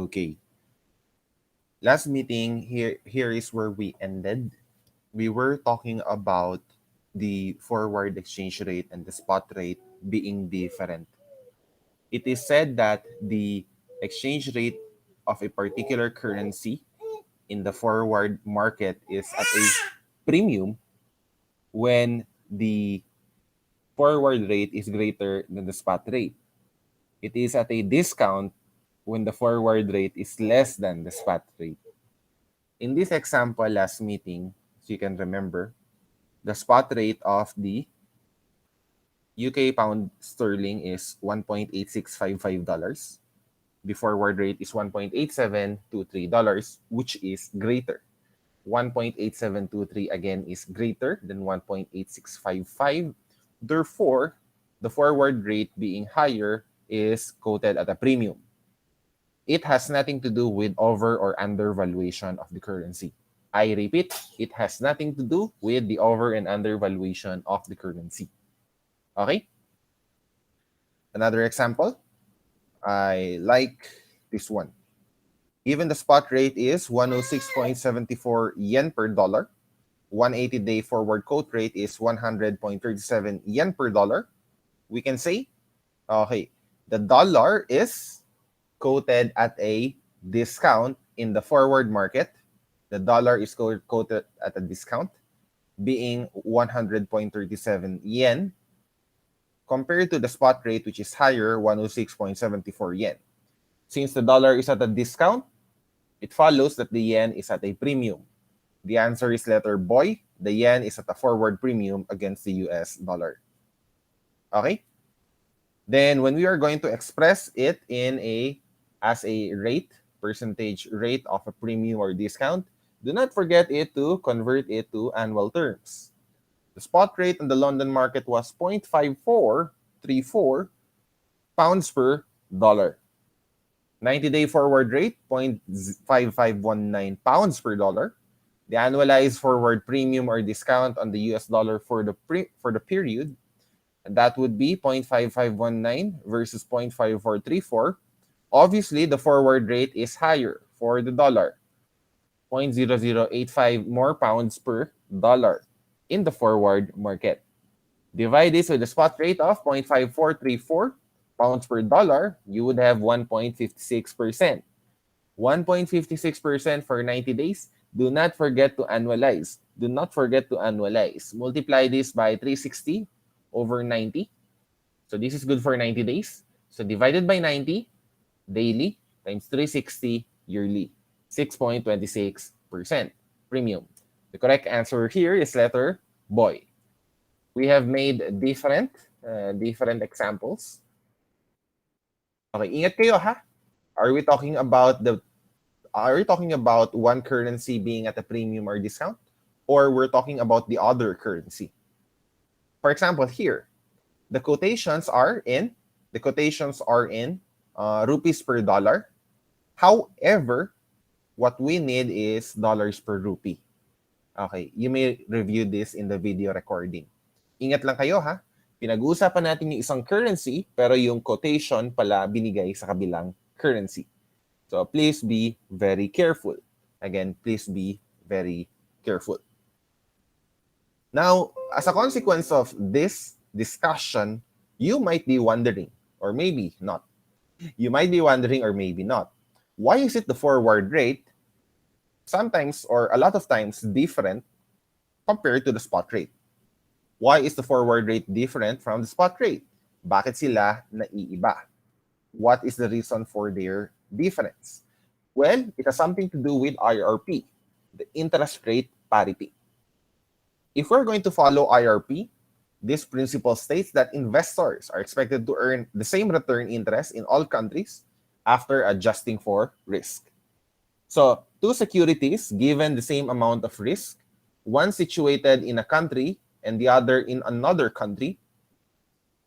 Okay. Last meeting, here is where we ended. We were talking about the forward exchange rate and the spot rate being different. It is said that the exchange rate of a particular currency in the forward market is at a premium when the forward rate is greater than the spot rate. It is at a discount when the forward rate is less than the spot rate. In this example last meeting, as you can remember, the spot rate of the UK pound sterling is $1.8655. The forward rate is $1.8723, which is greater. 1.8723 again is greater than 1.8655. Therefore, the forward rate being higher is quoted at a premium. It has nothing to do with over or under valuation of the currency. I repeat, it has nothing to do with the over and under valuation of the currency. Okay? Another example, I like this one. Given the spot rate is 106.74 yen per dollar, 180-day forward quote rate is 100.37 yen per dollar, we can say, okay, the dollar is quoted at a discount in the forward market. The dollar is quoted at a discount, being 100.37 yen, compared to the spot rate, which is higher, 106.74 yen. Since the dollar is at a discount, it follows that the yen is at a premium. The answer is letter boy. The yen is at a forward premium against the US dollar. Okay? Then when we are going to express it as a rate, percentage rate of a premium or discount, do not forget to convert it to annual terms. The spot rate on the London market was 0.5434 pounds per dollar. 90-day forward rate, 0.5519 pounds per dollar. The annualized forward premium or discount on the US dollar for the period, that would be 0.5519 versus 0.5434. Obviously, the forward rate is higher for the dollar, 0.0085 more pounds per dollar in the forward market. Divide this with the spot rate of 0.5434 pounds per dollar, you would have 1.56%. 1.56% for 90 days. Do not forget to annualize. Do not forget to annualize. Multiply this by 360 over 90. So this is good for 90 days. So divided by 90 daily times 360 yearly. 6.26% premium. The correct answer here is letter boy. We have made different examples. Okay, ingat kayo ha. Are we talking about one currency being at a premium or discount, or we're talking about the other currency? For example, here, the quotations are in rupees per dollar. However, what we need is dollars per rupee. Okay, you may review this in the video recording. Ingat lang kayo ha. Pinag-uusapan natin yung isang currency, pero yung quotation pala binigay sa kabilang currency. So please be very careful. Again, please be very careful. Now, as a consequence of this discussion, you might be wondering, or maybe not. You might be wondering, or maybe not. Why is it the forward rate sometimes or a lot of times different compared to the spot rate? Why is the forward rate different from the spot rate? Bakit sila naiiba? What is the reason for their difference? Well, it has something to do with IRP, the interest rate parity. If we're going to follow IRP, this principle states that investors are expected to earn the same return interest in all countries after adjusting for risk. So, two securities given the same amount of risk, one situated in a country and the other in another country,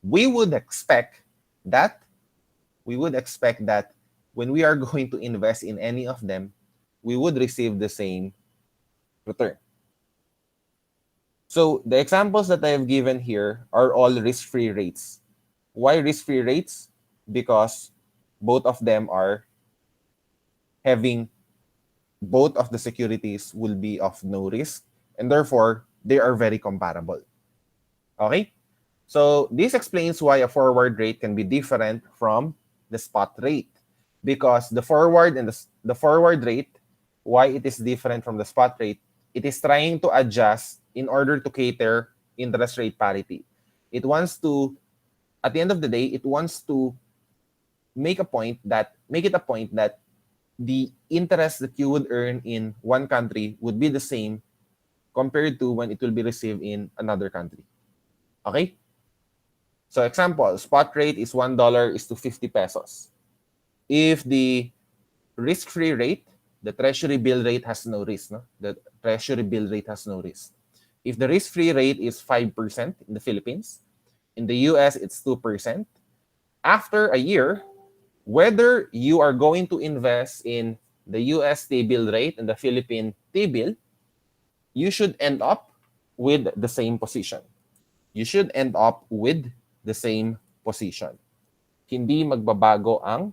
we would expect that when we are going to invest in any of them, we would receive the same return. So the examples that I have given here are all risk-free rates. Why risk-free rates? Because both of them are having both of the securities will be of no risk, and therefore they are very comparable. Okay? So this explains why a forward rate can be different from the spot rate, because the forward and the forward rate, why it is different from the spot rate, it is trying to adjust in order to cater interest rate parity. It wants to, at the end of the day, it wants to make it a point that the interest that you would earn in one country would be the same compared to when it will be received in another country. Okay? So example, spot rate is $1 is to 50 pesos. If the risk-free rate, the treasury bill rate has no risk, no? The treasury bill rate has no risk. If the risk-free rate is 5% in the Philippines, in the US it's 2%. After a year, whether you are going to invest in the US T-bill rate and the Philippine T-bill, you should end up with the same position. You should end up with the same position. Hindi magbabago ang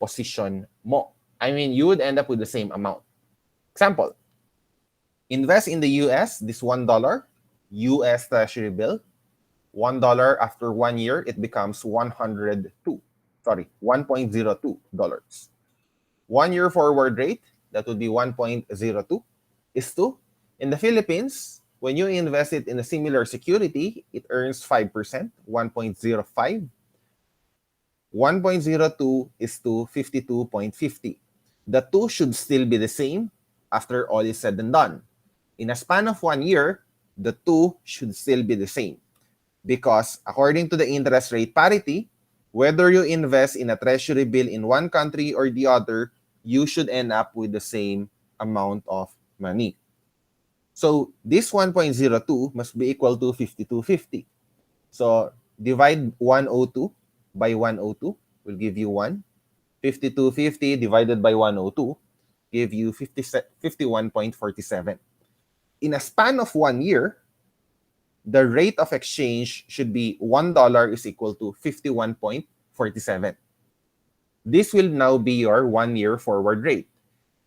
position mo. I mean, you would end up with the same amount. Example, invest in the US, this $1 US Treasury bill. $1 after 1 year, it becomes $1.02. 1 year forward rate, that would be 1.02 is to, in the Philippines, when you invest it in a similar security, it earns 5%, 1.05. 1.02 is to 52.50. The two should still be the same after all is said and done. In a span of 1 year, the two should still be the same. Because according to the interest rate parity, whether you invest in a treasury bill in one country or the other, you should end up with the same amount of money. So this 1.02 must be equal to 52.50. So divide 102 by 102 will give you 1. 52.50 divided by 102 give you 51.47. In a span of 1 year, the rate of exchange should be $1 is equal to 51.47. This will now be your 1 year forward rate.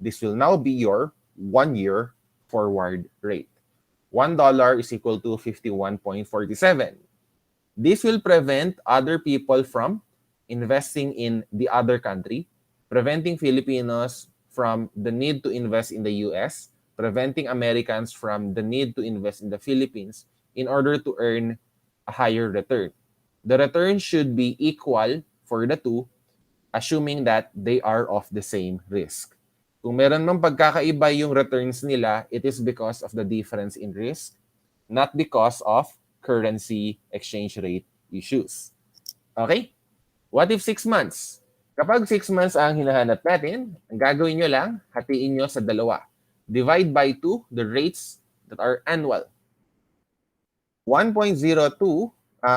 This will now be your 1 year forward rate. $1 is equal to 51.47. This will prevent other people from investing in the other country, preventing Filipinos from the need to invest in the US, preventing Americans from the need to invest in the Philippines in order to earn a higher return. The return should be equal for the two, assuming that they are of the same risk. Kung meron mang pagkakaiba yung returns nila, it is because of the difference in risk, not because of currency exchange rate issues. Okay? What if 6 months? Kapag 6 months ang hinahanap natin, ang gagawin nyo lang, hatiin nyo sa dalawa. Divide by 2 the rates that are annual. 1.02,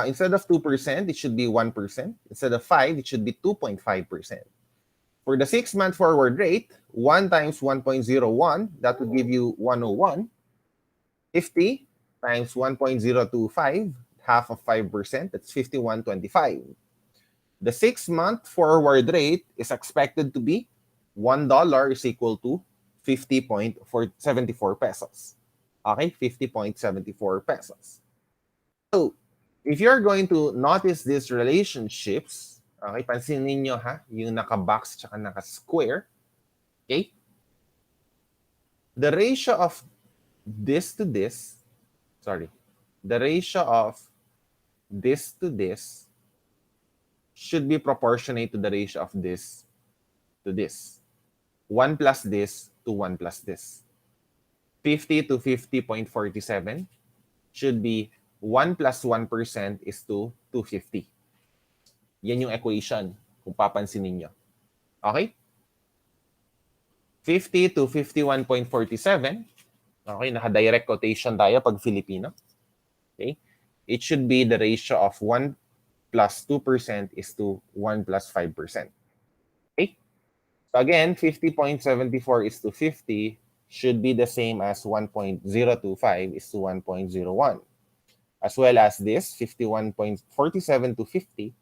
instead of 2%, it should be 1%. Instead of 5, it should be 2.5%. For the 6-month forward rate, 1 times 1.01, that would give you 101. 50 times 1.025, half of 5%, that's 51.25. The 6-month forward rate is expected to be $1 is equal to 50.74 pesos. Okay, 50.74 pesos. So, if you're going to notice these relationships, okay, pansinin ninyo ha, yung naka-box tsaka naka-square, okay? The ratio of this to this, the ratio of this to this should be proportionate to the ratio of this to this. 1 plus this to 1 plus this. 50 to 50.47 should be 1 plus 1% is to 250. Yan yung equation kung papansinin nyo. Okay? 50 to 51.47. Okay, naka-direct quotation tayo pag Filipino. Okay? It should be the ratio of 1 plus 2% is to 1 plus 5%. Okay? So again, 50.74 is to 50 should be the same as 1.025 is to 1.01. As well as this, 51.47 to 50,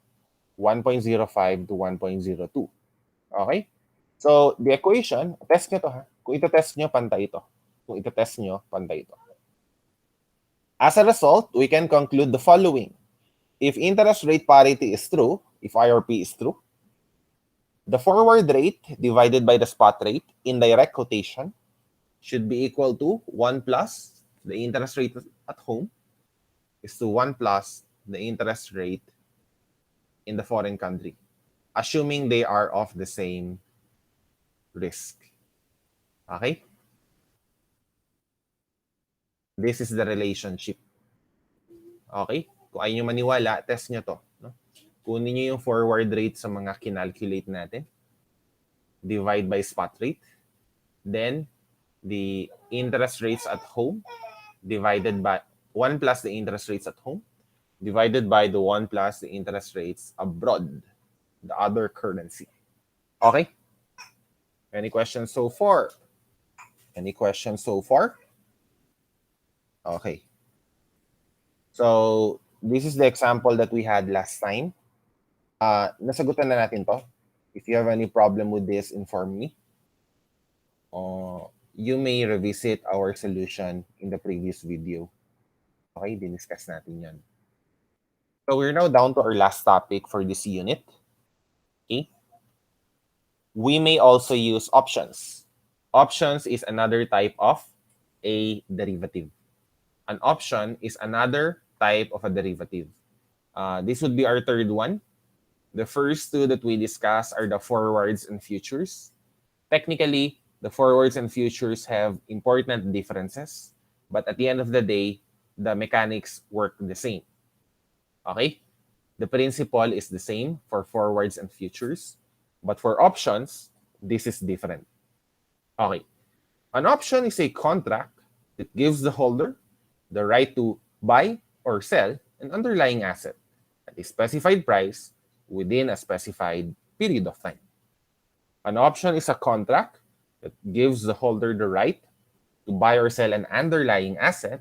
1.05 to 1.02. Okay? So, the equation, test nyo to ha. Kung ito-test nyo, pantay ito. Kung ito-test nyo, pantay ito. As a result, we can conclude the following. If interest rate parity is true, if IRP is true, the forward rate divided by the spot rate in direct quotation should be equal to 1 plus the interest rate at home is to 1 plus the interest rate in the foreign country, assuming they are of the same risk. Okay? This is the relationship. Okay? Kung ayaw nyo maniwala, test nyo to. No? Kunin nyo yung forward rate sa mga kinalculate natin. Divide by spot rate. Then, the interest rates at home divided by 1 plus the interest rates at home divided by the 1 plus the interest rates abroad, the other currency. Okay? Any questions so far? Any questions so far? Okay. So, this is the example that we had last time. Nasagutan na natin to. If you have any problem with this, inform me. You may revisit our solution in the previous video. Okay, diniscuss natin yan. So, we're now down to our last topic for this unit. Okay. We may also use options. Options is another type of a derivative. An option is another type of a derivative. This would be our third one. The first two that we discuss are the forwards and futures. Technically, the forwards and futures have important differences, but at the end of the day, the mechanics work the same. Okay? The principle is the same for forwards and futures, but for options, this is different. Okay. An option is a contract that gives the holder the right to buy or sell an underlying asset at a specified price within a specified period of time. An option is a contract that gives the holder the right to buy or sell an underlying asset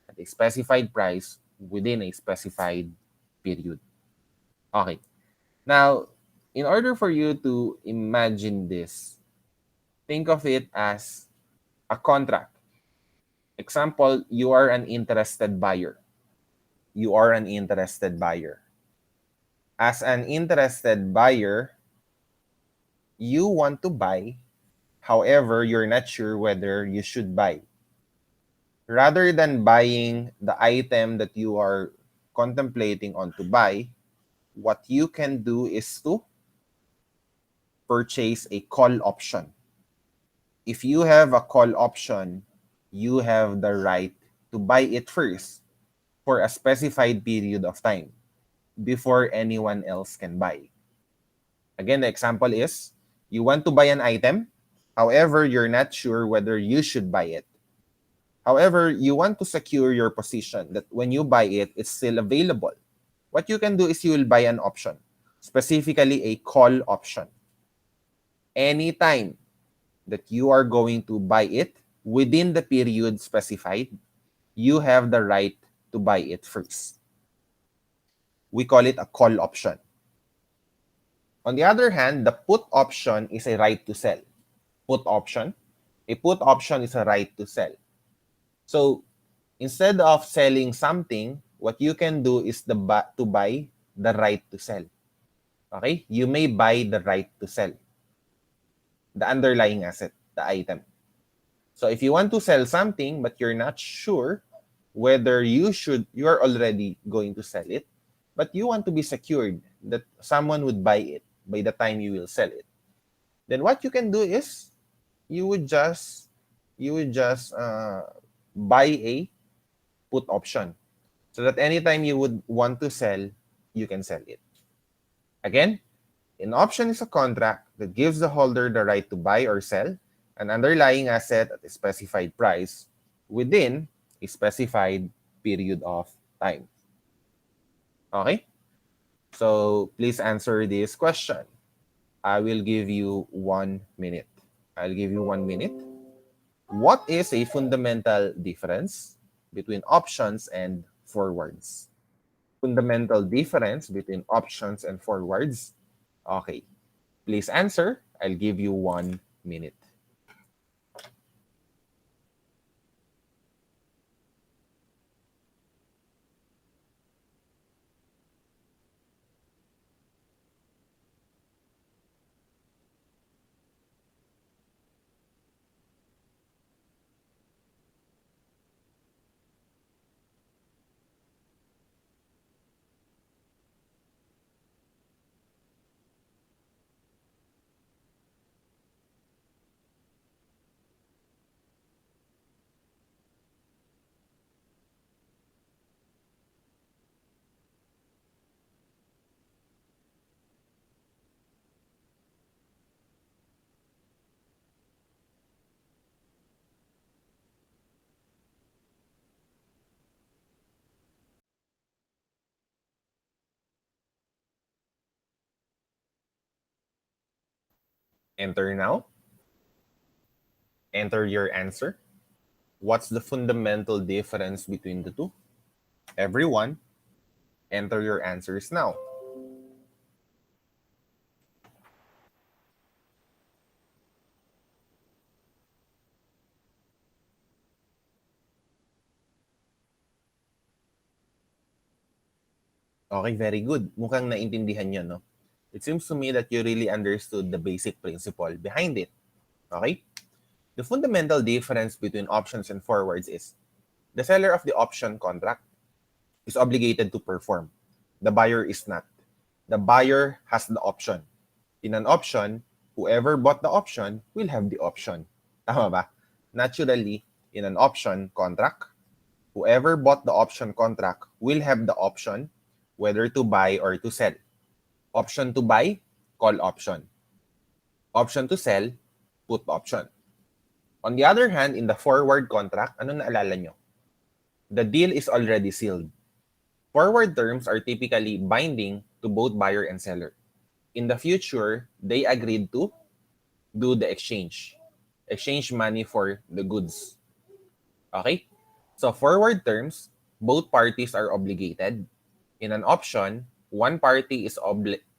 at a specified price within a specified period. Okay. Now, in order for you to imagine this, think of it as a contract. Example, you are an interested buyer. You are an interested buyer. As an interested buyer, you want to buy, however, you're not sure whether you should buy. Rather than buying the item that you are contemplating on to buy, what you can do is to purchase a call option. If you have a call option, you have the right to buy it first for a specified period of time before anyone else can buy. Again, the example is you want to buy an item, however, you're not sure whether you should buy it. However, you want to secure your position that when you buy it, it's still available. What you can do is you will buy an option, specifically a call option. Anytime that you are going to buy it within the period specified, you have the right to buy it first. We call it a call option. On the other hand, the put option is a right to sell. Put option. A put option is a right to sell. So instead of selling something, what you can do is to buy the right to sell. Okay? You may buy the right to sell. The underlying asset, the item. So if you want to sell something but you're not sure whether you're already going to sell it, but you want to be secured that someone would buy it by the time you will sell it, then what you can do is you would just buy a put option so that anytime you would want to sell, you can sell it. Again, an option is a contract that gives the holder the right to buy or sell an underlying asset at a specified price within a specified period of time. Okay? So please answer this question. I will give you 1 minute. I'll give you 1 minute. What is a fundamental difference between options and forwards? Fundamental difference between options and forwards. Okay. Please answer. I'll give you 1 minute. Enter now. Enter your answer. What's the fundamental difference between the two? Everyone, enter your answers now. Okay, very good. Mukhang naintindihan nyo, no? It seems to me that you really understood the basic principle behind it. Okay? The fundamental difference between options and forwards is the seller of the option contract is obligated to perform. The buyer is not. The buyer has the option. In an option, whoever bought the option will have the option. Tama ba? Naturally, in an option contract, whoever bought the option contract will have the option whether to buy or to sell. Option to buy, call option. Option to sell, put option. On the other hand, in the forward contract, ano naalala nyo? The deal is already sealed. Forward terms are typically binding to both buyer and seller. In the future, they agreed to do the exchange. Exchange money for the goods. Okay? So forward terms, both parties are obligated. In an option, one party is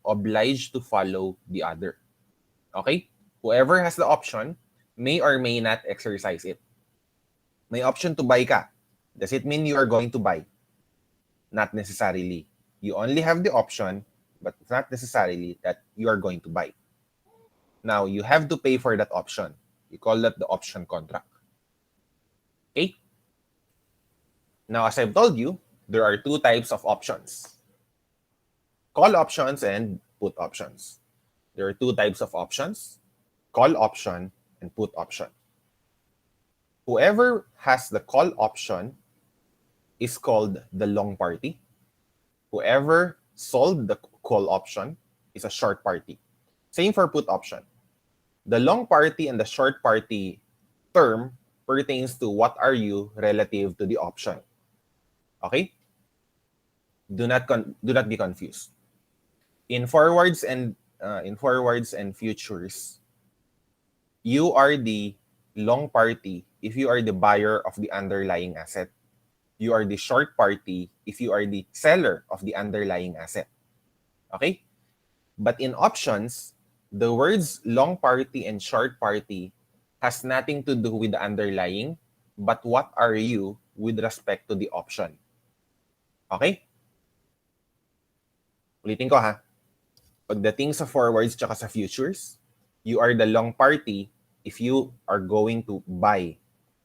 obliged to follow the other. Okay? Whoever has the option may or may not exercise it. May option to buy ka. Does it mean you are going to buy? Not necessarily. You only have the option, but it's not necessarily that you are going to buy. Now, you have to pay for that option. You call that the option contract. Okay? Now, as I've told you, there are two types of options. Call options and put options. There are two types of options, call option and put option. Whoever has the call option is called the long party. Whoever sold the call option is a short party. Same for put option. The long party and the short party term pertains to what are you relative to the option. Okay? Do not be confused. In forwards and futures, you are the long party if you are the buyer of the underlying asset. You are the short party if you are the seller of the underlying asset. Okay? But in options, the words long party and short party has nothing to do with the underlying, but what are you with respect to the option. Okay? Ulitin ko ha. Pagdating sa forwards tsaka sa futures, you are the long party if you are going to buy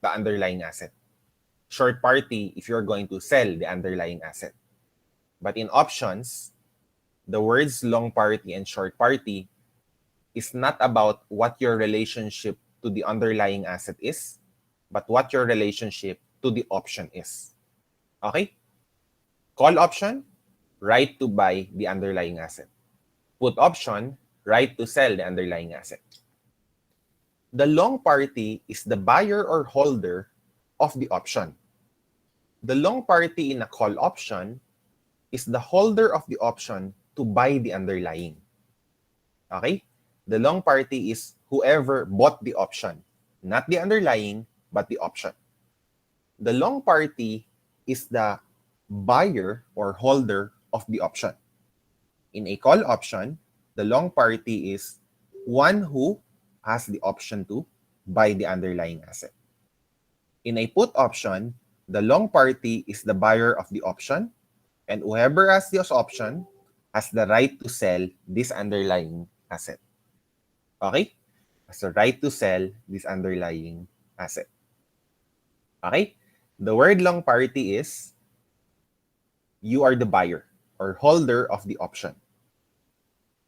the underlying asset. Short party if you're going to sell the underlying asset. But in options, the words long party and short party is not about what your relationship to the underlying asset is, but what your relationship to the option is. Okay? Call option, right to buy the underlying asset. Put option, right to sell the underlying asset. The long party is the buyer or holder of the option. The long party in a call option is the holder of the option to buy the underlying. Okay? The long party is whoever bought the option, not the underlying, but the option. The long party is the buyer or holder of the option. In a call option, the long party is One who has the option to buy the underlying asset. In a put option, the long party is the buyer of the option, and whoever has this option has the right to sell this underlying asset. Okay? Has the right to sell this underlying asset. Okay? The word long party is you are the buyer or holder of the option.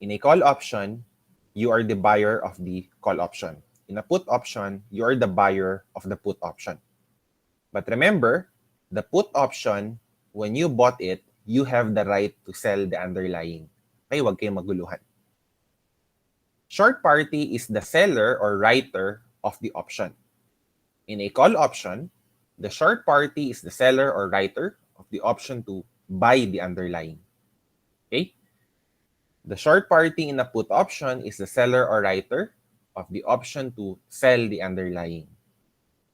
In a call option, you are the buyer of the call option. In a put option, you are the buyer of the put option. But remember, the put option, when you bought it, you have the right to sell the underlying. Okay, wag kayong maguluhan. Short party is the seller or writer of the option. In a call option, the short party is the seller or writer of the option to buy the underlying. Okay? The short party in a put option is the seller or writer of the option to sell the underlying.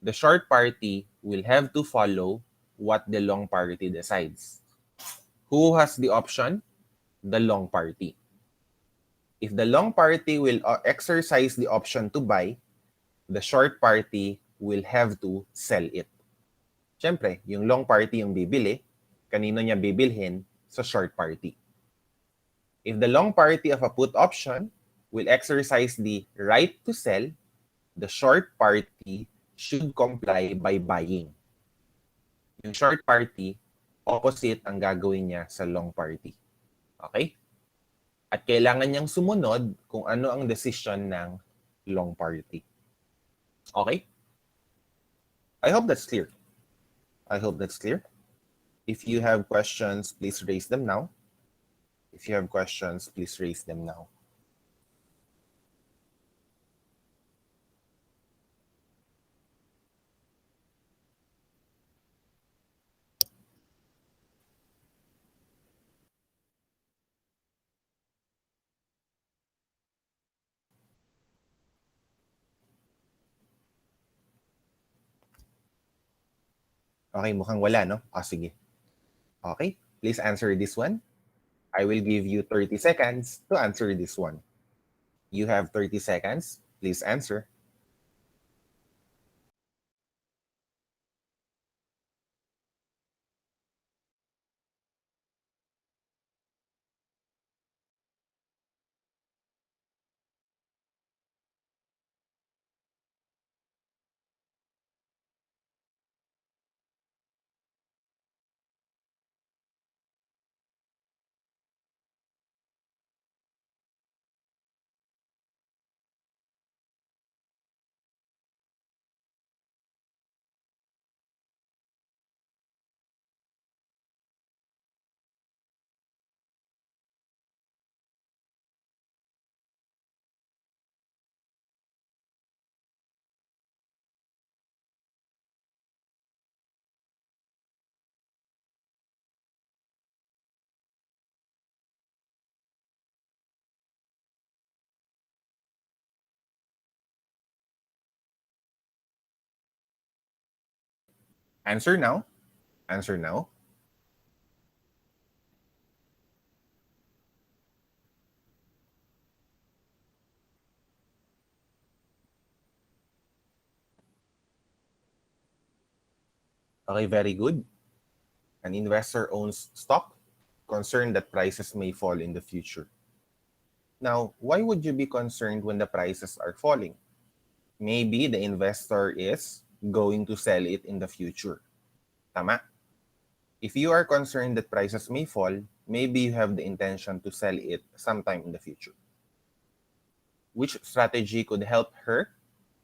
The short party will have to follow what the long party decides. Who has the option? The long party. If the long party will exercise the option to buy, the short party will have to sell it. Siyempre, yung long party yung bibili, kanino niya bibilhin? Sa short party. If the long party of a put option will exercise the right to sell, the short party should comply by buying. Yung short party, opposite ang gagawin niya sa long party. Okay? At kailangan niyang sumunod kung ano ang decision ng long party. Okay? I hope that's clear. I hope that's clear. If you have questions, please raise them now. If you have questions, please raise them now. Okay, mukhang wala, no? Sige. Okay, please answer this one. I will give you 30 seconds to answer this one. You have 30 seconds. Please answer. Answer now. Answer now. Okay, very good. An investor owns stock, concerned that prices may fall in the future. Now, why would you be concerned when the prices are falling? Maybe the investor is going to sell it in the future. Tama? If you are concerned that prices may fall, maybe you have the intention to sell it sometime in the future. Which strategy could help her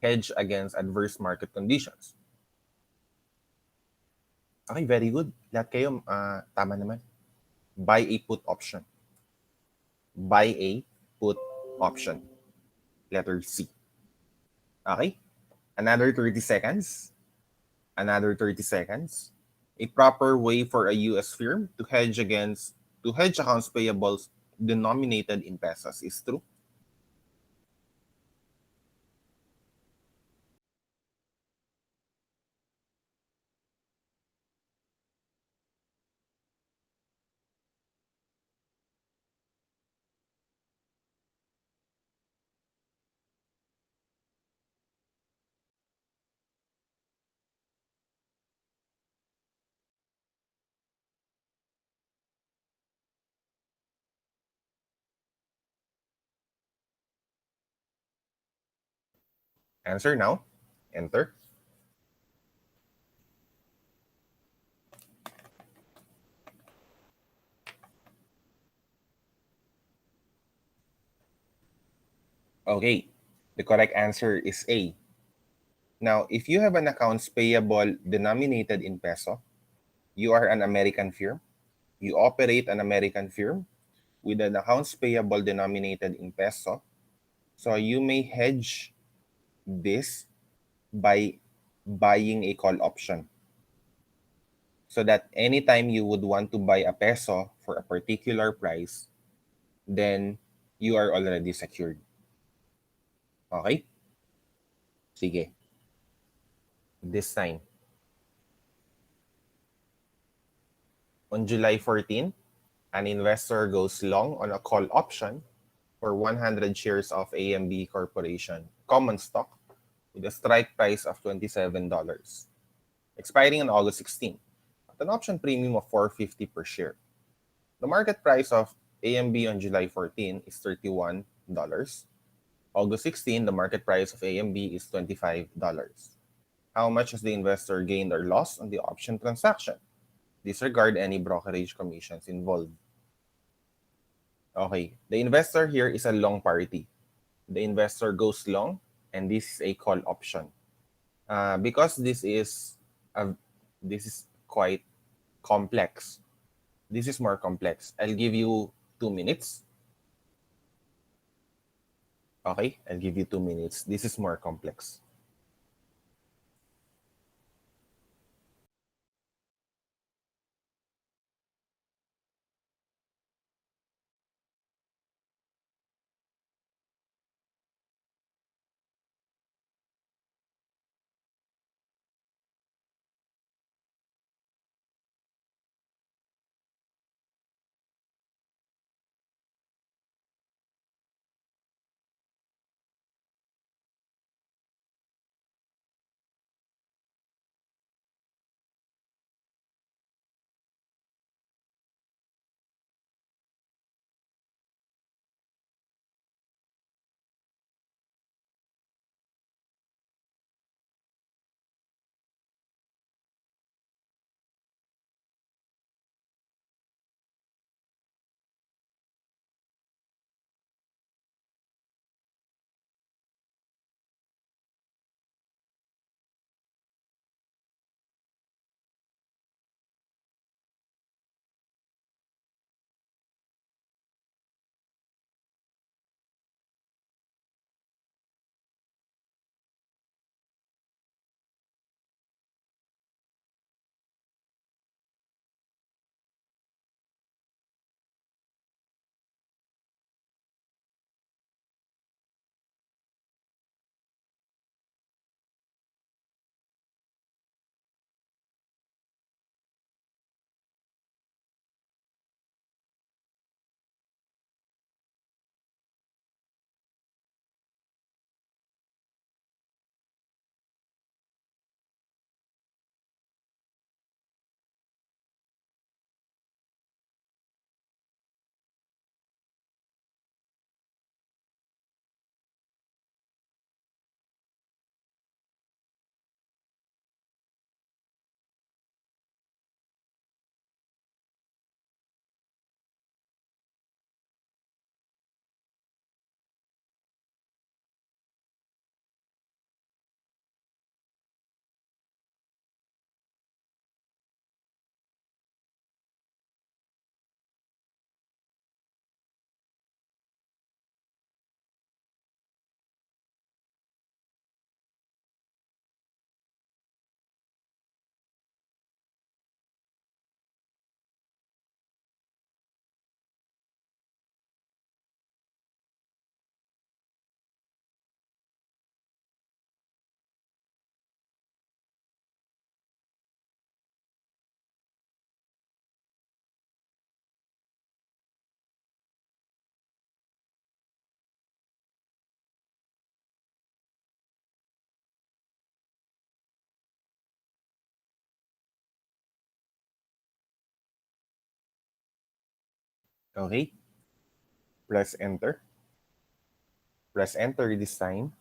hedge against adverse market conditions? Okay, very good. Lahat kayo tama naman. Buy a put option. Buy a put option. Letter C. Okay? Another 30 seconds. Another 30 seconds. A proper way for a US firm to hedge accounts payables denominated in pesos is true. Answer now. Enter. Okay, the correct answer is A. Now, if you have an accounts payable denominated in peso, you are an American firm. You operate an American firm with an accounts payable denominated in peso. So you may hedge this by buying a call option. So that anytime you would want to buy a peso for a particular price, then you are already secured. Okay? Sige. This time, on July 14, an investor goes long on a call option for 100 shares of AMB Corporation common stock with a strike price of $27, expiring on August 16, at an option premium of 450 per share. The market price of AMB on July 14 is $31. August 16, the market price of AMB is $25. How much has the investor gained or lost on the option transaction? Disregard any brokerage commissions involved. Okay, the investor here is a long parity. The investor goes long, and this is a call option. Because a, this is quite complex. This is more complex. I'll give you 2 minutes. Okay, I'll give you 2 minutes. This is more complex. Okay, press enter. Press enter this time.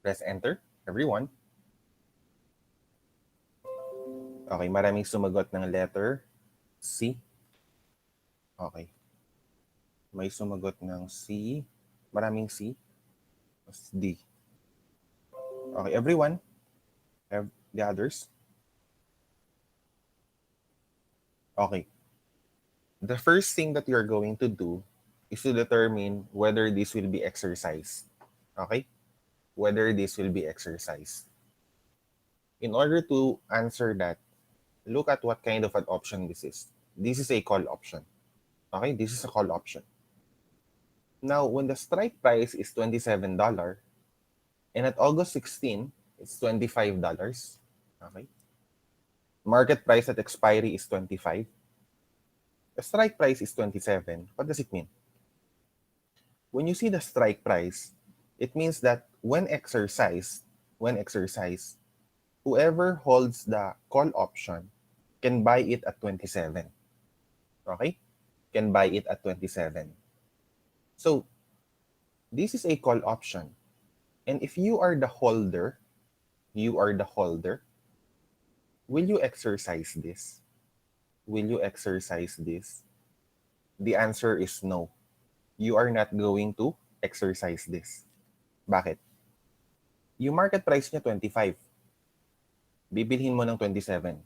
Press enter, everyone. Okay, maraming sumagot ng letter C. Okay. May sumagot ng C. Maraming C. D. Okay, everyone. The others. Okay. The first thing that you're going to do is to determine whether this will be exercised. Okay? Whether this will be exercised. In order to answer that, look at what kind of an option this is. This is a call option. Okay? This is a call option. Now, when the strike price is $27, and at August 16, it's $25. Okay? Market price at expiry is 25. The strike price is 27. What does it mean? When you see the strike price, it means that when exercised, whoever holds the call option can buy it at 27. Okay? Can buy it at 27. So, this is a call option. And if you are the holder, will you exercise this? Will you exercise this? The answer is no. You are not going to exercise this. Bakit? Yung market price niya 25. Bibilhin mo ng 27.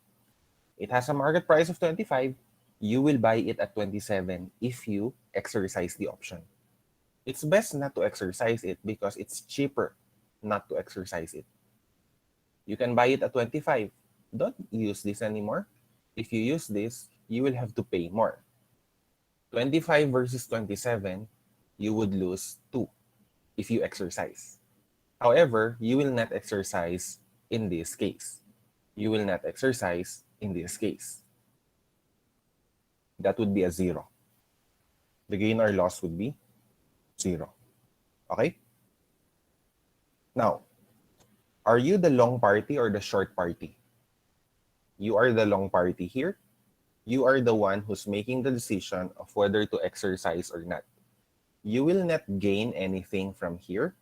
It has a market price of 25. You will buy it at 27 if you exercise the option. It's best not to exercise it because it's cheaper not to exercise it. You can buy it at 25. Don't use this anymore. If you use this, you will have to pay more. 25 versus 27, you would lose 2 if you exercise. However, you will not exercise in this case. You will not exercise in this case. That would be a 0. The gain or loss would be 0. Okay? Now, are you the long party or the short party? You are the long party here. You are the one who's making the decision of whether to exercise or not. You will not gain anything from here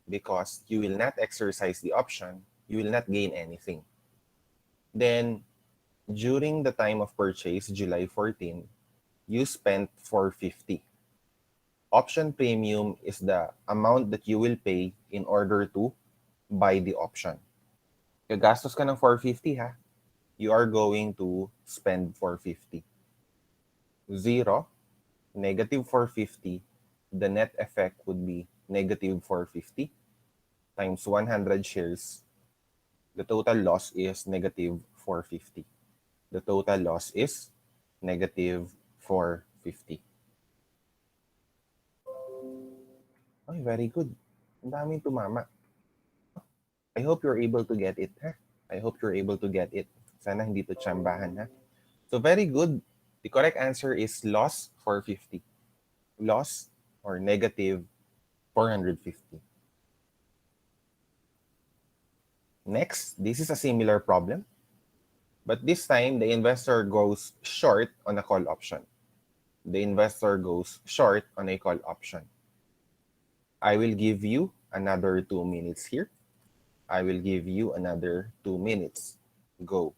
because you will not exercise the option. You will not gain anything. Then, during the time of purchase, July 14, you spent $450. Option premium is the amount that you will pay in order to buy the option. Gagastos ka ng $450 ha. You are going to spend $450. 0, negative $450. The net effect would be negative $450 times 100 shares. The total loss is negative $450. The total loss is negative $450. Ay, very good. Ang daming tumama. I hope you're able to get it, ha? I hope you're able to get it. Sana hindi to tsambahan, ha? So, very good. The correct answer is loss 450. Loss or negative 450. Next, this is a similar problem. But this time, the investor goes short on a call option. The investor goes short on a call option. I will give you another 2 minutes here. I will give you another 2 minutes. Go.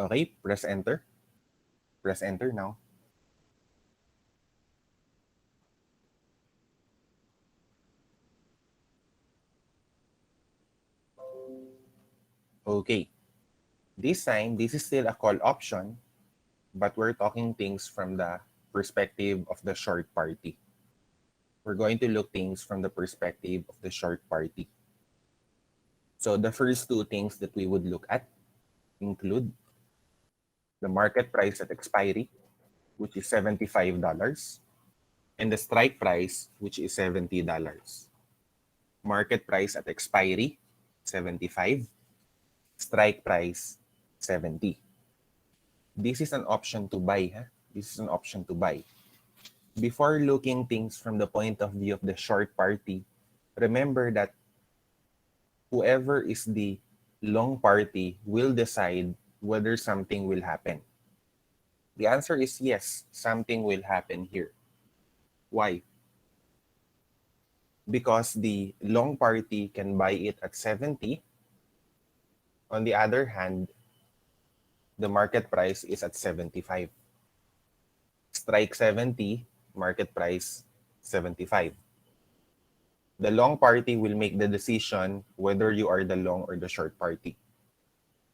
Okay, press enter. Press enter now. Okay, this time, this is still a call option, but we're talking things from the perspective of the short party. We're going to look things from the perspective of the short party. So the first two things that we would look at include the market price at expiry, which is $75, and the strike price, which is $70. Market price at expiry, 75. Strike price, 70. This is an option to buy. Huh? This is an option to buy. Before looking things from the point of view of the short party, remember that whoever is the long party will decide whether something will happen. The answer is yes, something will happen here. Why? Because the long party can buy it at 70. On the other hand, the market price is at 75. Strike 70, market price 75. The long party will make the decision whether you are the long or the short party.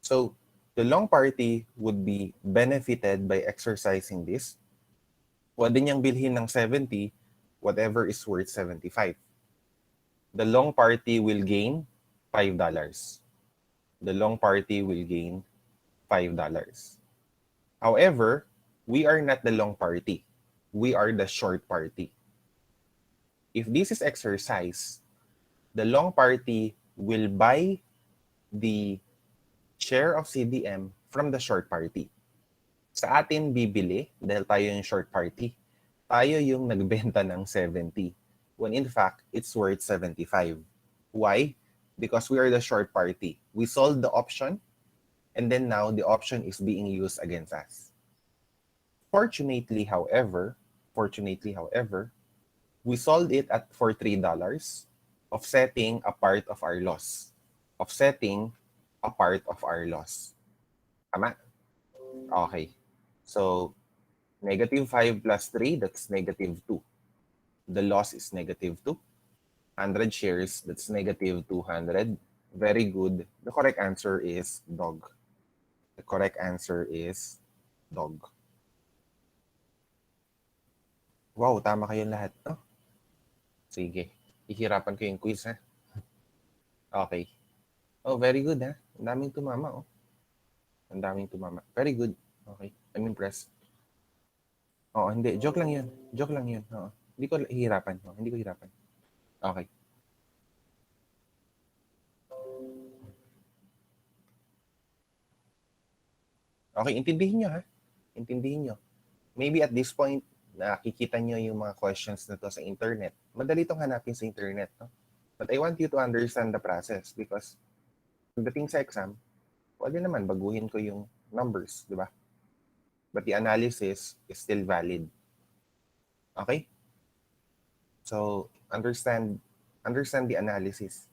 So, the long party would be benefited by exercising this. Pwede niyang bilhin ng 70, whatever is worth 75. The long party will gain $5. The long party will gain $5. However, we are not the long party. We are the short party. If this is exercise, the long party will buy the share of CDM from the short party. Sa atin bibili dahil tayo yung short party. Tayo yung nagbenta ng 70 when in fact it's worth 75. Why? Because we are the short party. We sold the option and then now the option is being used against us. Fortunately, however, we sold it at for $3, offsetting a part of our loss. Offsetting a part of our loss. Tama? Okay. So, -5 plus 3, that's -2. The loss is -2. 100 shares, that's -200. Very good. The correct answer is dog. The correct answer is dog. Wow, tama kayong lahat, no? Sige. Ihirapan ko yung quiz, ha? Okay. Oh, very good, ha? Ang daming tumama, oh. Ang daming tumama. Very good. Okay. I'm impressed. Oo, hindi. Joke lang yun. Joke lang yun. Oo. Hindi ko hihirapan. Oo, hindi ko hirapan. Okay. Okay, intindihin nyo, ha? Intindihin nyo. Maybe at this point, nakikita nyo yung mga questions na to sa internet. Madali itong hanapin sa internet, no? But I want you to understand the process because pagdating sa exam, pwede naman baguhin ko yung numbers, di ba? But the analysis is still valid. Okay? So, understand the analysis.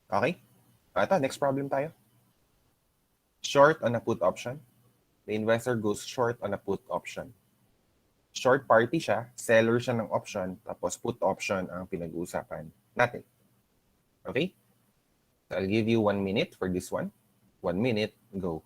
Okay? Ito, next problem tayo. Short on a put option. The investor goes short on a put option. Short party siya, seller siya ng option, tapos put option ang pinag-uusapan natin. Okay? So I'll give you 1 minute for this one. 1 minute, go.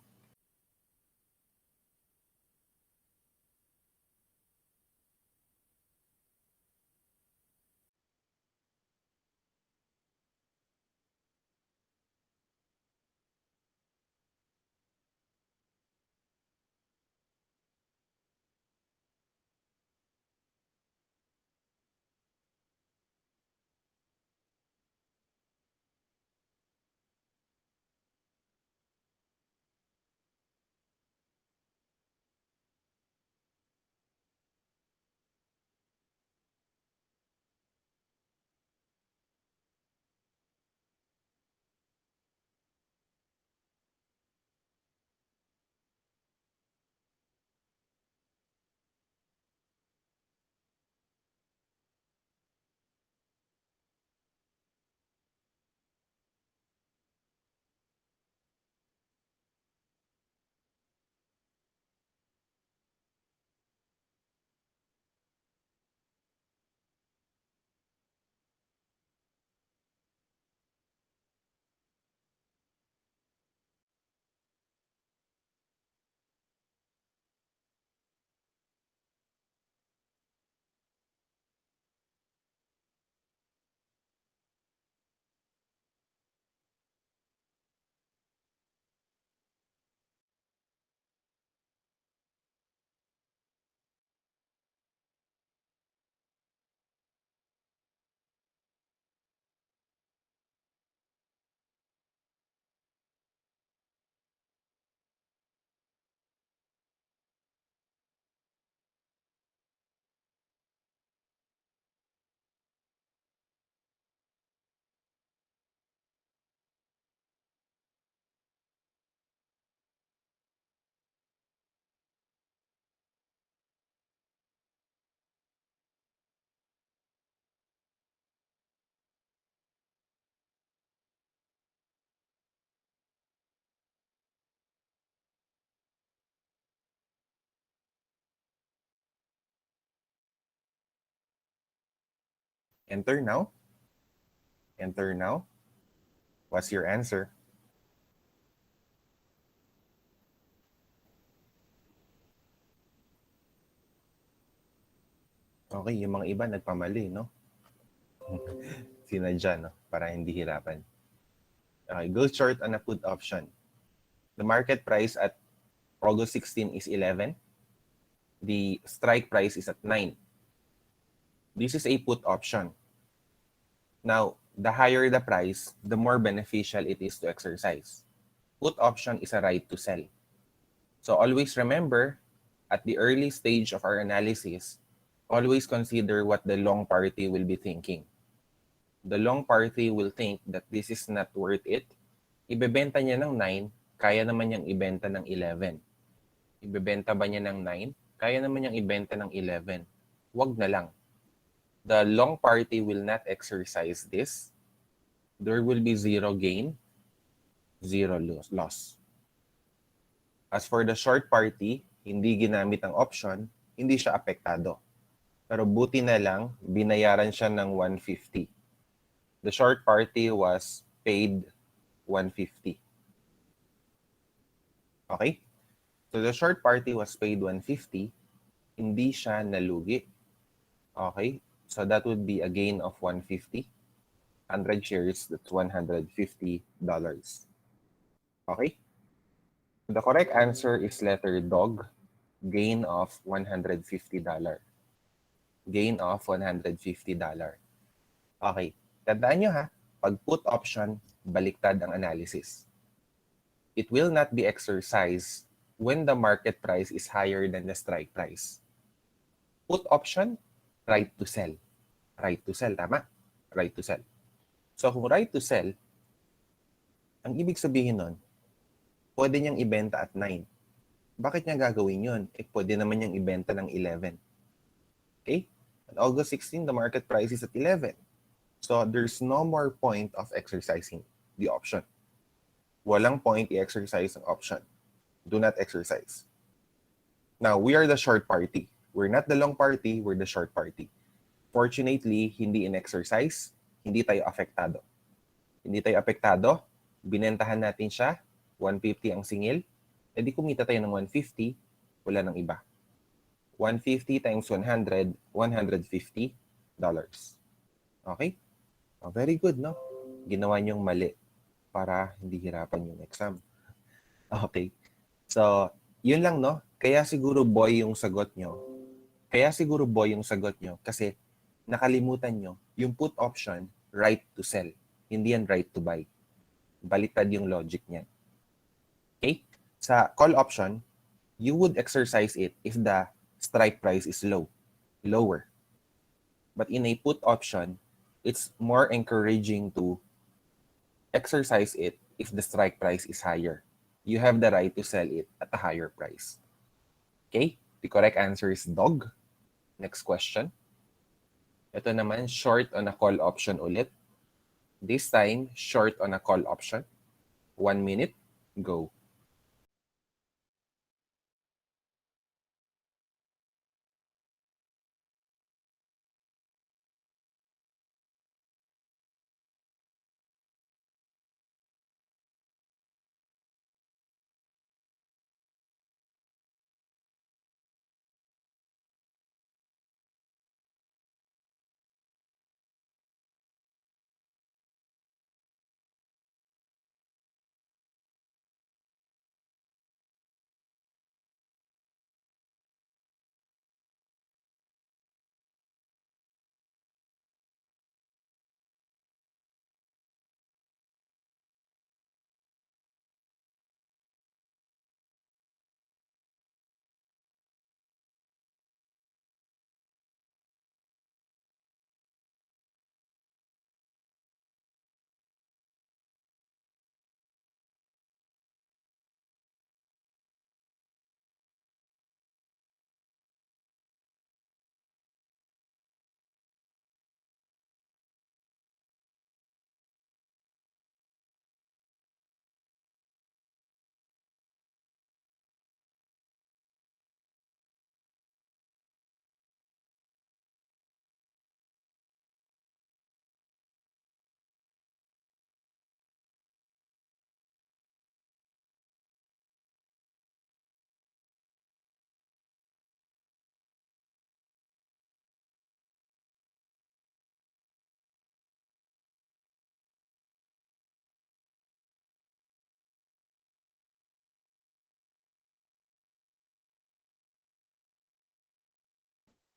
Enter now. Enter now. What's your answer? Okay, yung mga iba nagpamali, no? Sinadya, no? Para hindi hirapan. Okay, go short on a put option. The market price at August 16 is 11. The strike price is at 9. This is a put option. Now, the higher the price, the more beneficial it is to exercise. Put option is a right to sell. So always remember, at the early stage of our analysis, always consider what the long party will be thinking. The long party will think that this is not worth it. Ibebenta niya ng 9, kaya naman niyang ibenta ng 11. Ibebenta ba niya ng 9? Kaya naman niyang ibenta ng 11. Wag na lang. The long party will not exercise this. There will be zero gain, zero loss. As for the short party, hindi ginamit ang option, hindi siya apektado. Pero buti na lang, binayaran siya ng 150. The short party was paid 150. Okay? So the short party was paid 150, hindi siya nalugi. Okay? So that would be a gain of 150. 100 shares, that's $150. Okay? The correct answer is letter dog, gain of $150. Gain of $150. Okay. Tandaan nyo ha, pag put option, baliktad ang analysis. It will not be exercised when the market price is higher than the strike price. Put option, right to sell. Right to sell, tama? Right to sell. So kung right to sell, ang ibig sabihin nun, pwede niyang ibenta at 9. Bakit niya gagawin yun? Pwede naman niyang ibenta ng 11. Okay? On August 16, the market price is at 11. So there's no more point of exercising the option. Walang point i-exercise ang option. Do not exercise. Now, we are the short party. We're not the long party, we're the short party. Fortunately, hindi in-exercise, hindi tayo apektado. Hindi tayo apektado, binentahan natin siya, 150 ang singil, edi kumita tayo ng 150, wala nang iba. 150 times 100, $150. Okay? Oh, very good, no? Ginawa niyong mali para hindi hirapan yung exam. Okay. So, yun lang, no? Kaya siguro boy yung sagot nyo. Kasi nakalimutan nyo yung put option, right to sell. Hindi yan right to buy. Baliktad yung logic niyan. Okay? Sa call option, you would exercise it if the strike price is lower. But in a put option, it's more encouraging to exercise it if the strike price is higher. You have the right to sell it at a higher price. Okay? The correct answer is dog. Next question. Ito naman, short on a call option ulit. This time, short on a call option. 1 minute, go.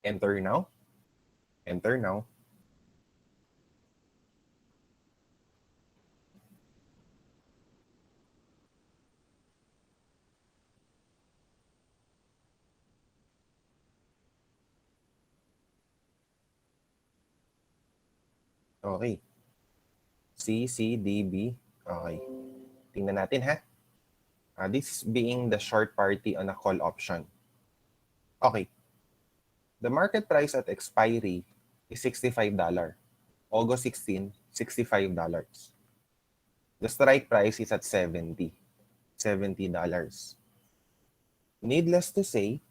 Enter now. Enter now. Okay. C, C, D, B. Okay. Tingnan natin ha. This being the short party on a call option. Okay. The market price at expiry is $65. August 16, $65. The strike price is at 70. $70. Needless to say,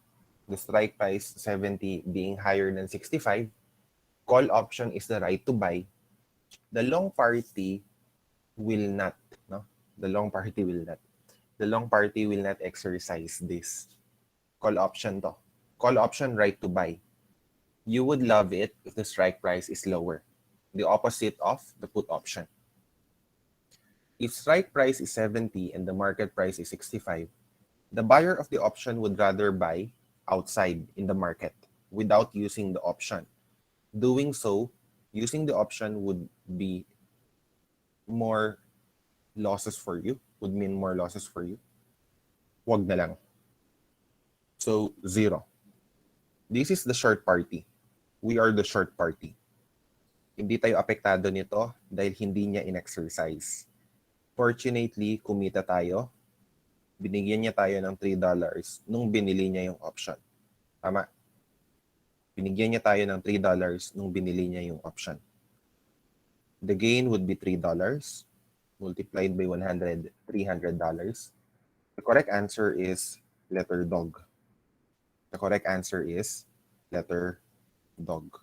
the strike price 70 being higher than 65, call option is the right to buy. The long party will not, no? The long party will not. The long party will not exercise this. Call option to. Call option right to buy. You would love it if the strike price is lower. The opposite of the put option. If strike price is 70 and the market price is 65, the buyer of the option would rather buy outside in the market without using the option. Doing so, using the option would be more losses for you, would mean more losses for you. Wag na lang. So, zero. This is the short party. We are the short party. Hindi tayo apektado nito dahil hindi niya in-exercise. Fortunately, kumita tayo. Binigyan niya tayo ng $3 nung binili niya yung option. Tama? Binigyan niya tayo ng $3 nung binili niya yung option. The gain would be $3 multiplied by 100, $300. The correct answer is letter dog. The correct answer is letter dog.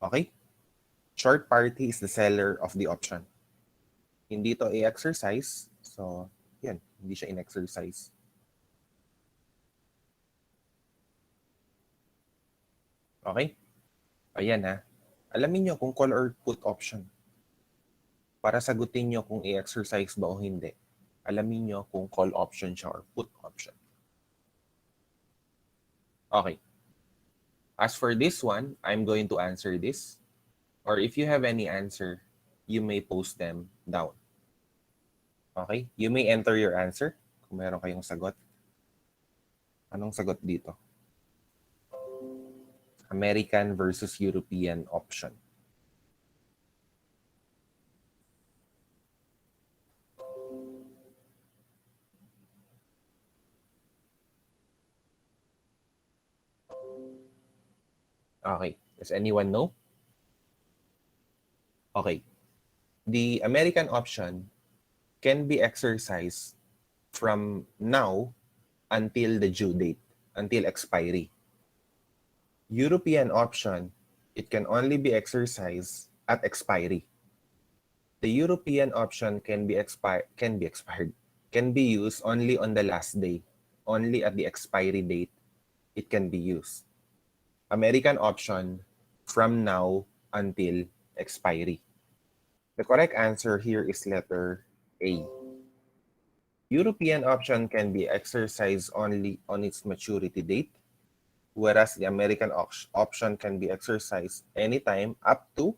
Okay? Short party is the seller of the option. Hindi to i-exercise. So, yan. Hindi siya in-exercise. Okay? Ayan ha. Alamin nyo kung call or put option. Para sagutin nyo kung i-exercise ba o hindi. Alamin nyo kung call option siya or put option. Okay. As for this one, I'm going to answer this. Or if you have any answer, you may post them down. Okay? You may enter your answer kung meron kayong sagot. Anong sagot dito? American versus European option. Okay. Does anyone know? Okay. The American option can be exercised from now until the due date, until expiry. European option, it can only be exercised at expiry. The European option can be expired, can be used only on the last day, only at the expiry date it can be used. American option, from now until expiry. The correct answer here is letter A. European option can be exercised only on its maturity date, whereas the American option can be exercised anytime up to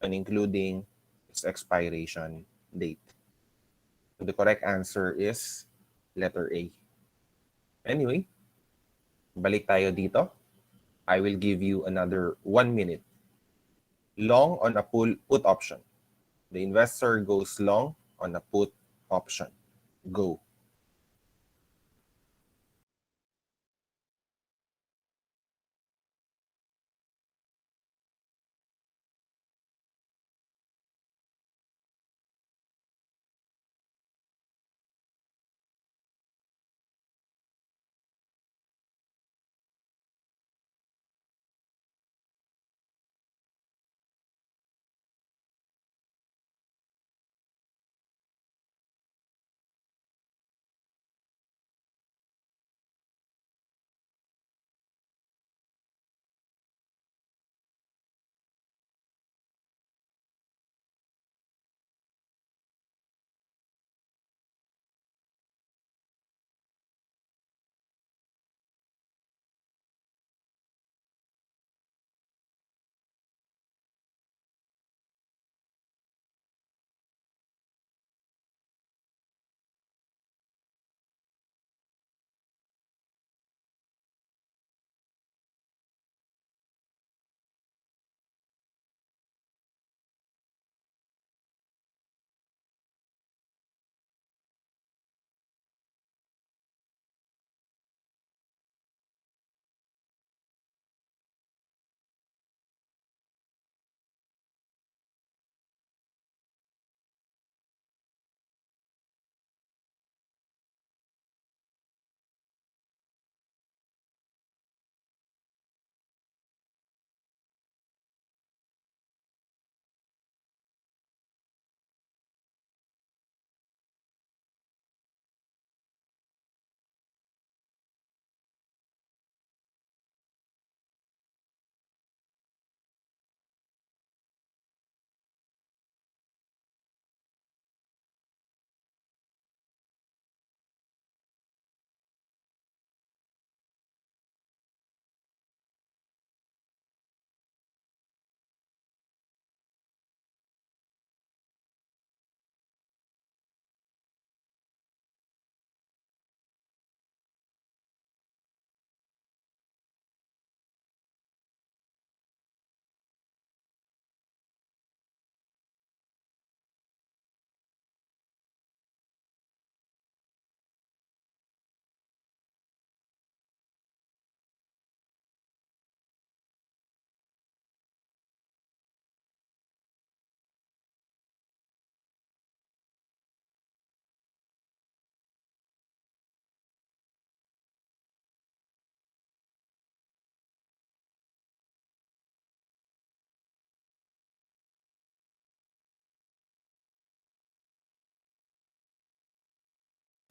and including its expiration date. So the correct answer is letter A. Anyway, balik tayo dito. I will give you another 1 minute. Long on a put option. The investor goes long on a put option. Go.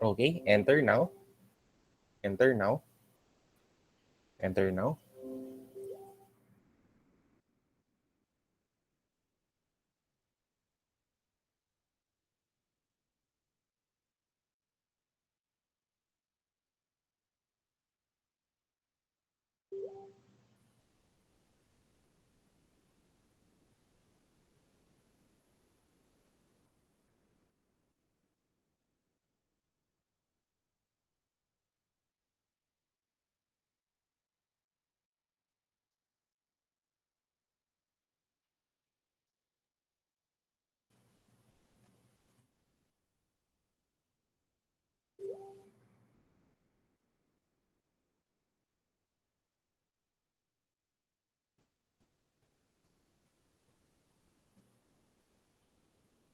Okay, enter now. Enter now. Enter now.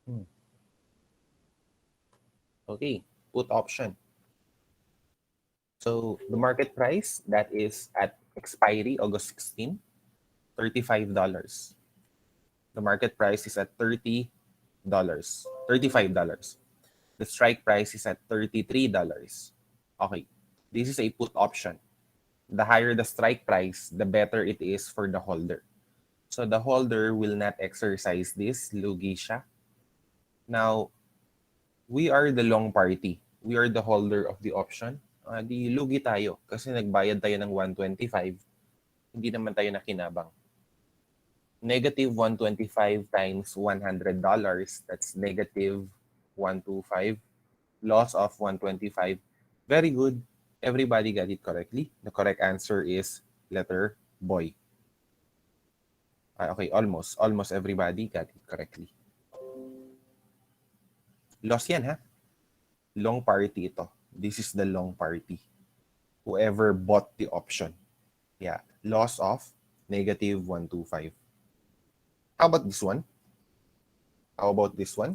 Hmm. Okay, put option. So the market price that is at expiry August 16, $35. The market price is at $30, $35. The strike price is at $33. Okay, this is a put option. The higher the strike price, the better it is for the holder. So the holder will not exercise this, lugi siya. Now, we are the long party. We are the holder of the option. Di lugi tayo kasi nagbayad tayo ng 125. Hindi naman tayo nakinabang. Negative 125 times $100, that's negative 125. Loss of 125. Very good. Everybody got it correctly. The correct answer is letter boy. Okay, almost. Almost everybody got it correctly. Loss yan, ha? Long party ito. This is the long party. Whoever bought the option. Yeah. Loss of negative 125. How about this one? How about this one?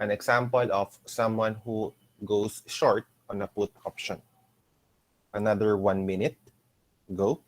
An example of someone who goes short on a put option. Another 1 minute. Go.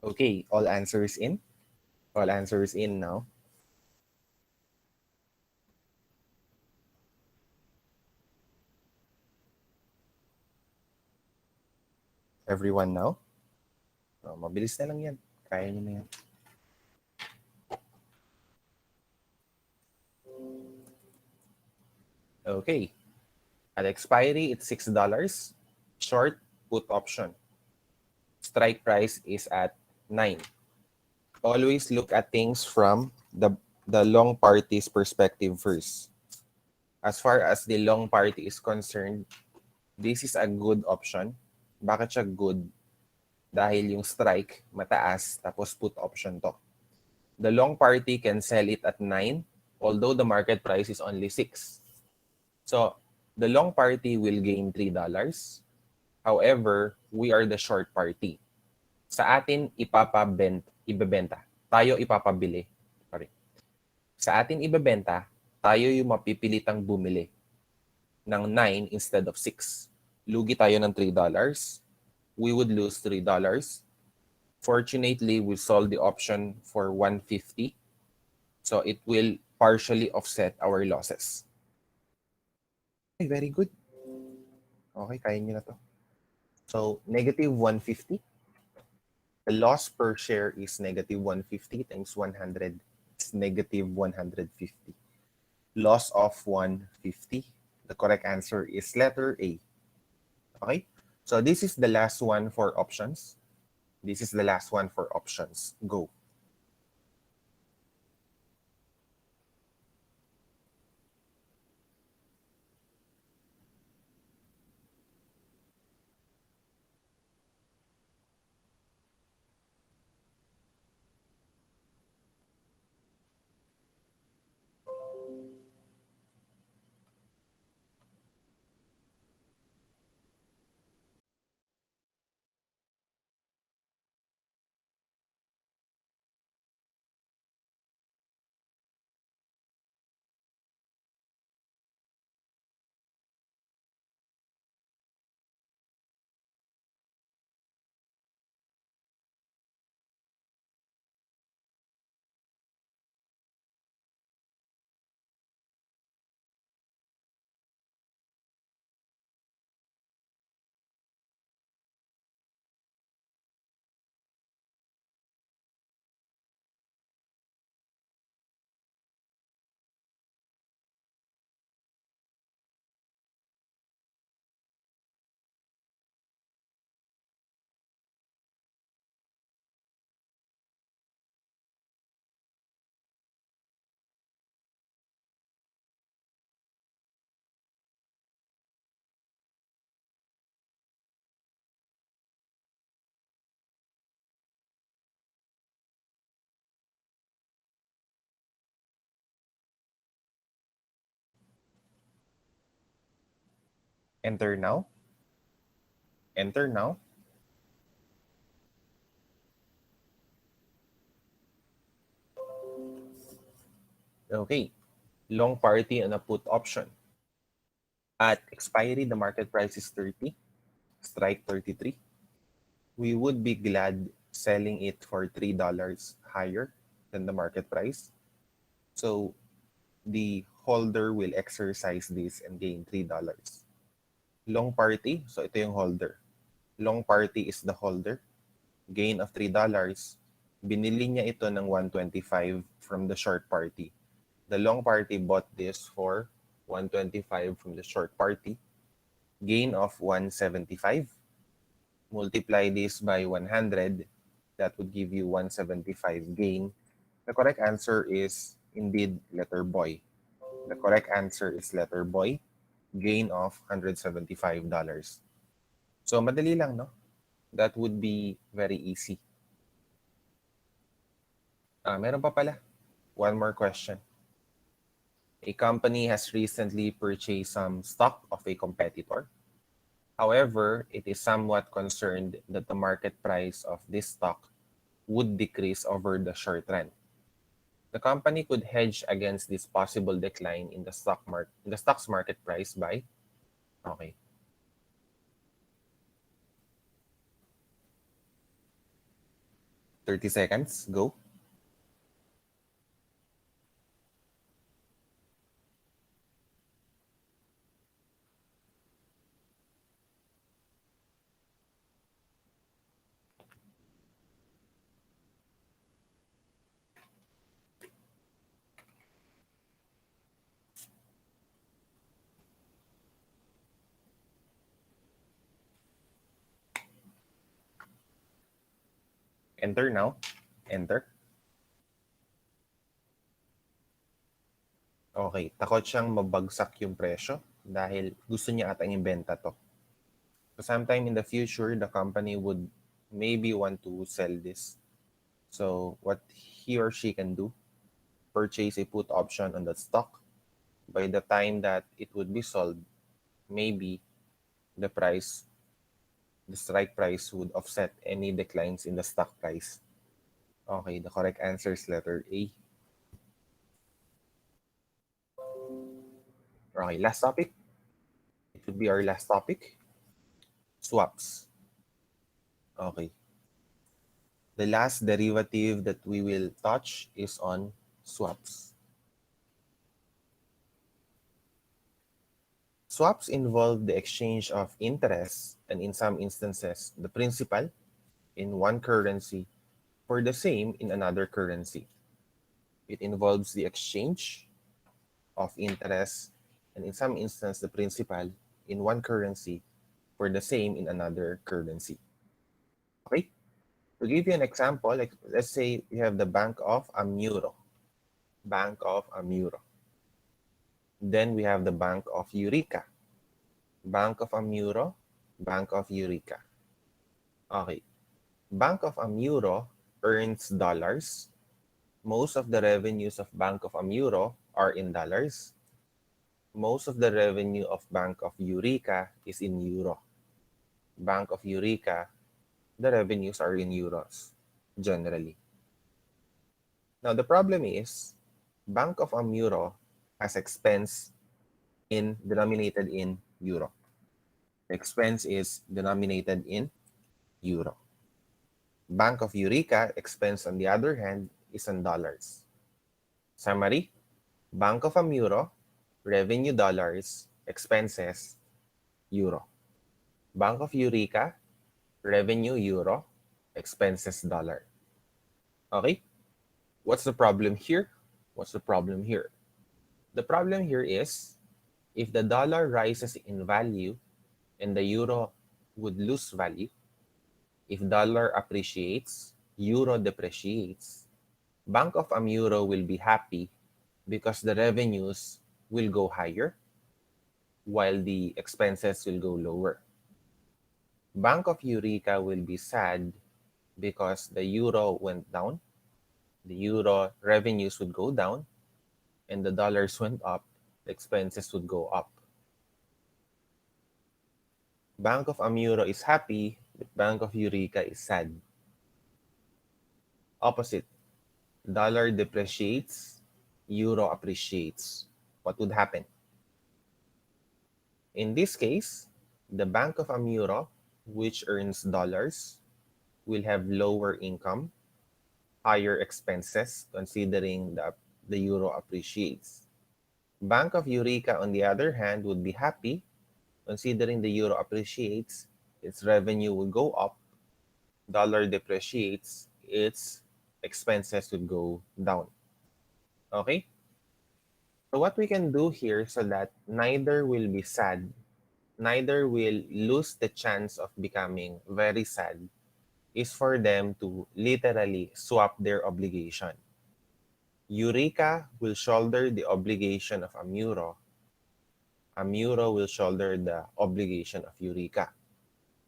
Okay, all answers in. All answers in now. Everyone now. Oh, mabilis na lang yan. Kaya nyo na yan. Okay. At expiry, it's $6. Short put option. Strike price is at 9. Always look at things from the long party's perspective first. As far as the long party is concerned, this is a good option. Bakit siya good? Dahil yung strike mataas tapos put option to. The long party can sell it at 9 although the market price is only 6. So, the long party will gain $3. However, we are the short party. Sa atin ibebenta. Tayo ipapabili. Sorry. Sa atin ibebenta, tayo yung mapipilitang bumili ng 9 instead of 6. Lugi tayo ng $3. We would lose $3. Fortunately, we sold the option for 150. So it will partially offset our losses. Okay, very good. Okay, kaya nyo na to. So, negative 150. The loss per share is negative 150 times 100 is negative 150. Loss of 150. The correct answer is letter A. Okay? So this is the last one for options. This is the last one for options. Go. Enter now. Enter now. Okay. Long parity on a put option. At expiry, the market price is 30. Strike 33. We would be glad selling it for $3 higher than the market price. So the holder will exercise this and gain $3. Long party, so ito yung holder. Long party is the holder. Gain of $3. Binili niya ito ng 125 from the short party. The long party bought this for 125 from the short party. Gain of 175. Multiply this by 100. That would give you 175 gain. The correct answer is indeed letter boy. The correct answer is letter boy. Gain of $175. So madali lang, no? That would be very easy. Meron pa pala. One more question. A company has recently purchased some stock of a competitor. However, it is somewhat concerned that the market price of this stock would decrease over the short run. The company could hedge against this possible decline in the stock's market price by, okay, 30 seconds, go. Enter now. Enter. Okay, takot siyang mabagsak yung presyo dahil gusto niya atang ibenta to. So sometime in the future, the company would maybe want to sell this. So what he or she can do, purchase a put option on that stock. By the time that it would be sold, maybe the price, the strike price would offset any declines in the stock price. Okay, the correct answer is letter A. Okay, last topic. It would be our last topic. Swaps. Okay. The last derivative that we will touch is on swaps. Swaps involve the exchange of interest and in some instances, the principal in one currency for the same in another currency. It involves the exchange of interest and in some instance the principal in one currency for the same in another currency. Okay? To give you an example, like let's say we have the Bank of Amuro. Bank of Amuro. Then we have the Bank of Eureka. Bank of Amuro, Bank of Eureka. Okay. Bank of Amuro earns dollars. Most of the revenues of Bank of Amuro are in dollars. Most of the revenue of Bank of Eureka is in euro. Bank of Eureka, the revenues are in euros, generally. Now, the problem is, Bank of Amuro has expense denominated in euro. The expense is denominated in euro. Bank of Eureka expense, on the other hand, is in dollars. Summary, Bank of Amuro, revenue dollars, expenses euro. Bank of Eureka, revenue euro, expenses dollar. Okay? What's the problem here? What's the problem here? The problem here is if the dollar rises in value and the euro would lose value, if dollar appreciates, euro depreciates, Bank of Amuro will be happy because the revenues will go higher while the expenses will go lower. Bank of Eureka will be sad because the euro went down, the euro revenues would go down, and the dollars went up, the expenses would go up. Bank of Amuro is happy, but Bank of Eureka is sad. Opposite, dollar depreciates, euro appreciates. What would happen? In this case, the Bank of Amuro, which earns dollars, will have lower income, higher expenses considering the euro appreciates. Bank of Eureka, on the other hand, would be happy considering the euro appreciates, its revenue will go up, dollar depreciates, its expenses would go down. Okay? So what we can do here so that neither will be sad, neither will lose the chance of becoming very sad, is for them to literally swap their obligation. Eureka will shoulder the obligation of Amuro. Amuro will shoulder the obligation of Eureka,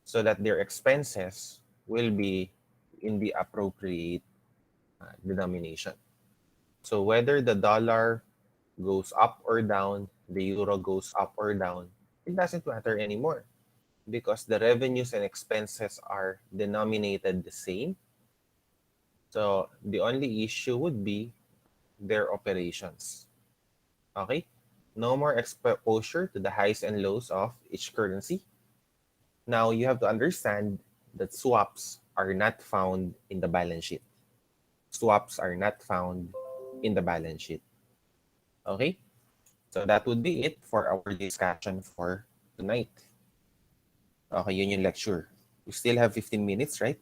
so that their expenses will be in the appropriate denomination. So whether the dollar goes up or down, the euro goes up or down, it doesn't matter anymore because the revenues and expenses are denominated the same. So the only issue would be their operations. Okay? No more exposure to the highs and lows of each currency. Now you have to understand that swaps are not found in the balance sheet. Swaps are not found in the balance sheet. Okay? So that would be it for our discussion for tonight. Okay, yun yung lecture. We still have 15 minutes, right?